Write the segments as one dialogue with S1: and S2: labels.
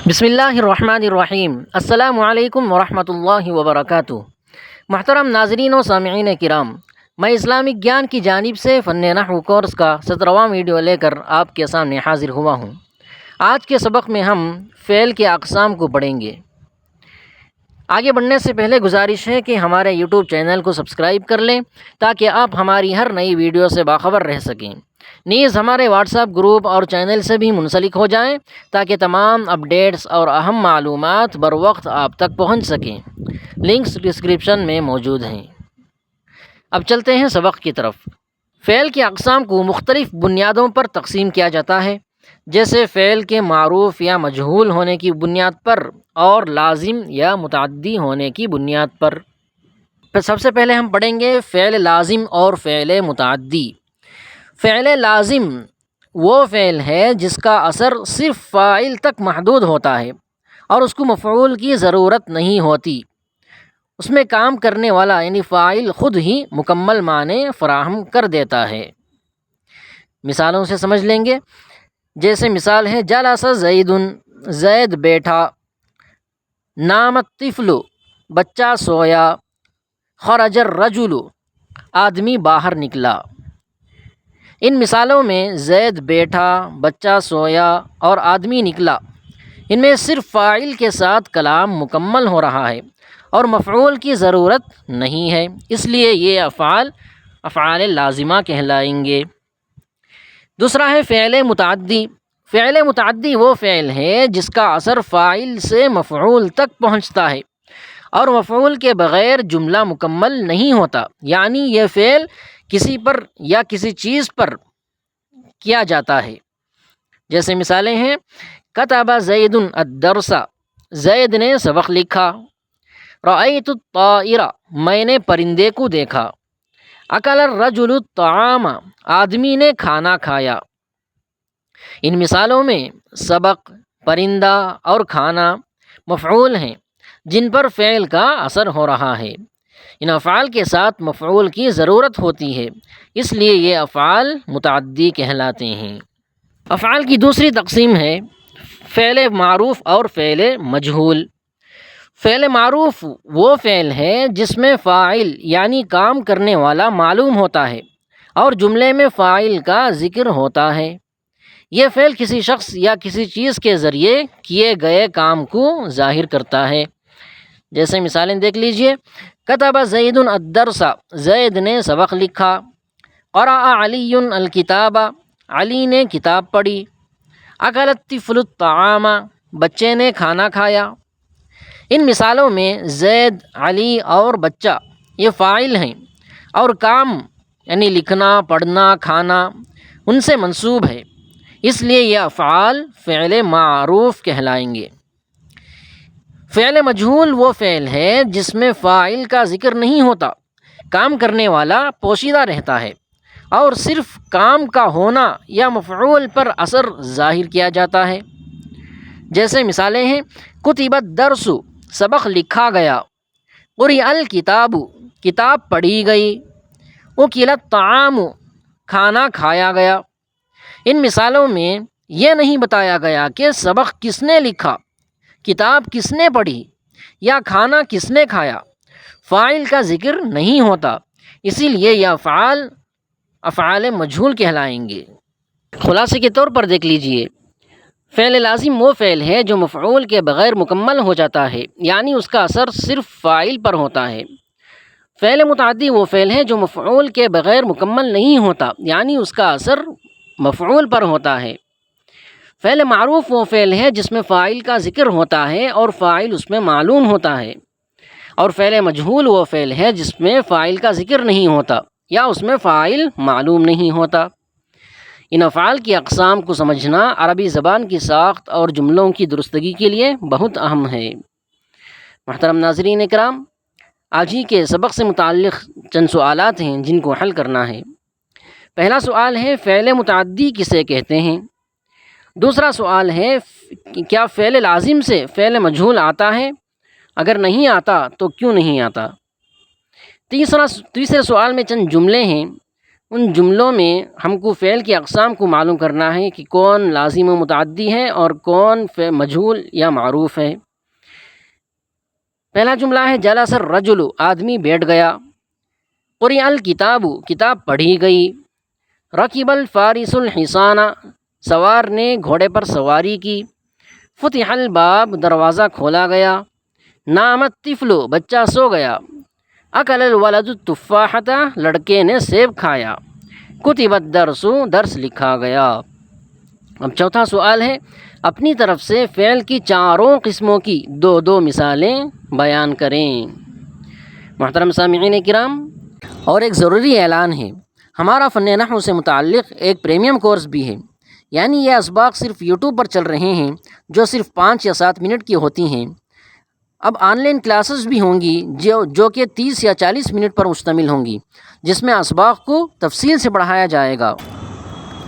S1: بسم اللہ الرحمن الرحیم۔ السلام علیکم ورحمۃ اللہ وبرکاتہ۔ محترم ناظرین و سامعین کرام، میں اسلامک گیان کی جانب سے فن نحو کورس کا 17واں ویڈیو لے کر آپ کے سامنے حاضر ہوا ہوں۔ آج کے سبق میں ہم فعل کے اقسام کو پڑھیں گے۔ آگے بڑھنے سے پہلے گزارش ہے کہ ہمارے یوٹیوب چینل کو سبسکرائب کر لیں تاکہ آپ ہماری ہر نئی ویڈیو سے باخبر رہ سکیں۔ نیز ہمارے واٹس ایپ گروپ اور چینل سے بھی منسلک ہو جائیں تاکہ تمام اپڈیٹس اور اہم معلومات بر وقت آپ تک پہنچ سکیں۔ لنکس ڈسکرپشن میں موجود ہیں۔ اب چلتے ہیں سبق کی طرف۔ فعل کی اقسام کو مختلف بنیادوں پر تقسیم کیا جاتا ہے، جیسے فعل کے معروف یا مجہول ہونے کی بنیاد پر اور لازم یا متعدی ہونے کی بنیاد پر۔ سب سے پہلے ہم پڑھیں گے فعل لازم اور فعل متعدی۔ فعل لازم وہ فعل ہے جس کا اثر صرف فاعل تک محدود ہوتا ہے اور اس کو مفعول کی ضرورت نہیں ہوتی۔ اس میں کام کرنے والا یعنی فاعل خود ہی مکمل معنی فراہم کر دیتا ہے۔ مثالوں سے سمجھ لیں گے، جیسے مثال ہے جلس زید، زید بیٹھا، نام الطفل، بچہ سویا، خرج الرجل، آدمی باہر نکلا۔ ان مثالوں میں زید بیٹھا، بچہ سویا اور آدمی نکلا، ان میں صرف فاعل کے ساتھ کلام مکمل ہو رہا ہے اور مفعول کی ضرورت نہیں ہے، اس لیے یہ افعال لازمہ کہلائیں گے۔ دوسرا ہے فعل متعدی۔ فعل متعدی وہ فعل ہے جس کا اثر فاعل سے مفعول تک پہنچتا ہے اور مفعول کے بغیر جملہ مکمل نہیں ہوتا، یعنی یہ فعل کسی پر یا کسی چیز پر کیا جاتا ہے۔ جیسے مثالیں ہیں کتب زید الدرس، زید نے سبق لکھا، رأیت الطائر، میں نے پرندے کو دیکھا، اکل الرجل الطعام، آدمی نے کھانا کھایا۔ ان مثالوں میں سبق، پرندہ اور کھانا مفعول ہیں جن پر فعل کا اثر ہو رہا ہے۔ ان افعال کے ساتھ مفعول کی ضرورت ہوتی ہے، اس لیے یہ افعال متعدی کہلاتے ہیں۔ افعال کی دوسری تقسیم ہے فعل معروف اور فعل مجہول۔ فعل معروف وہ فعل ہے جس میں فاعل یعنی کام کرنے والا معلوم ہوتا ہے اور جملے میں فاعل کا ذکر ہوتا ہے۔ یہ فعل کسی شخص یا کسی چیز کے ذریعے کیے گئے کام کو ظاہر کرتا ہے۔ جیسے مثالیں دیکھ لیجئے، کتب زید الدرس، زید نے سبق لکھا، قرأ علی الکتاب، علی نے کتاب پڑھی، اکل الطفل الطعام، بچے نے کھانا کھایا۔ ان مثالوں میں زید، علی اور بچہ یہ فاعل ہیں اور کام یعنی لکھنا، پڑھنا، کھانا ان سے منسوب ہے، اس لیے یہ افعال فعل معروف کہلائیں گے۔ فعل مجہول وہ فعل ہے جس میں فاعل کا ذکر نہیں ہوتا، کام کرنے والا پوشیدہ رہتا ہے اور صرف کام کا ہونا یا مفعول پر اثر ظاہر کیا جاتا ہے۔ جیسے مثالیں ہیں کتب الدرس، سبق لکھا گیا، قرئ الکتاب، کتاب پڑھی گئی، اکل الطعام، کھانا کھایا گیا۔ ان مثالوں میں یہ نہیں بتایا گیا کہ سبق کس نے لکھا، کتاب کس نے پڑھی یا کھانا کس نے کھایا، فاعل کا ذکر نہیں ہوتا، اسی لیے یہ افعال مجہول کہلائیں گے۔ خلاصے کے طور پر دیکھ لیجئے، فعل لازم وہ فعل ہے جو مفعول کے بغیر مکمل ہو جاتا ہے، یعنی اس کا اثر صرف فاعل پر ہوتا ہے۔ فعل متعدی وہ فعل ہے جو مفعول کے بغیر مکمل نہیں ہوتا، یعنی اس کا اثر مفعول پر ہوتا ہے۔ فعل معروف وہ فعل ہے جس میں فاعل کا ذکر ہوتا ہے اور فاعل اس میں معلوم ہوتا ہے، اور فعل مجہول وہ فعل ہے جس میں فاعل کا ذکر نہیں ہوتا یا اس میں فاعل معلوم نہیں ہوتا۔ ان افعال کی اقسام کو سمجھنا عربی زبان کی ساخت اور جملوں کی درستگی کے لیے بہت اہم ہے۔ محترم ناظرین اکرام، آج ہی کے سبق سے متعلق چند سوالات ہیں جن کو حل کرنا ہے۔ پہلا سوال ہے فعل متعدی کسے کہتے ہیں؟ دوسرا سوال ہے کیا فعل لازم سے فعل مجہول آتا ہے؟ اگر نہیں آتا تو کیوں نہیں آتا؟ تیسرے سوال میں چند جملے ہیں ان جملوں میں ہم کو فعل کی اقسام کو معلوم کرنا ہے کہ کون لازم و متعدی ہے اور کون مجہول یا معروف ہے۔ پہلا جملہ ہے جلس الرجل، آدمی بیٹھ گیا۔ قرئ الکتاب، کتاب پڑھی گئی۔ رکب الفارس الحصان، سوار نے گھوڑے پر سواری کی۔ فتح الباب، دروازہ کھولا گیا۔ نام الطفل، بچہ سو گیا۔ اکل الولد التفاحۃ، لڑکے نے سیب کھایا۔ کتب الدرس، درس لکھا گیا۔ اب چوتھا سوال ہے، اپنی طرف سے فعل کی چاروں قسموں کی دو دو مثالیں بیان کریں۔ محترم سامعین کرام، اور ایک ضروری اعلان ہے، ہمارا فن نحو سے متعلق ایک پریمیم کورس بھی ہے، یعنی یہ اسباق صرف یوٹیوب پر چل رہے ہیں جو صرف 5 یا 7 منٹ کی ہوتی ہیں۔ اب آن لائن کلاسز بھی ہوں گی جو کہ 30 یا 40 منٹ پر مشتمل ہوں گی، جس میں اسباق کو تفصیل سے پڑھایا جائے گا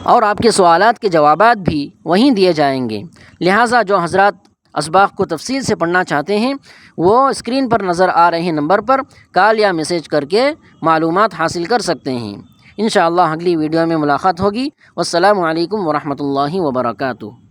S1: اور آپ کے سوالات کے جوابات بھی وہیں دیے جائیں گے۔ لہٰذا جو حضرات اسباق کو تفصیل سے پڑھنا چاہتے ہیں وہ اسکرین پر نظر آ رہے نمبر پر کال یا میسیج کر کے معلومات حاصل کر سکتے ہیں۔ انشاءاللہ اگلی ویڈیو میں ملاقات ہوگی۔ والسلام علیکم ورحمۃ اللہ وبرکاتہ۔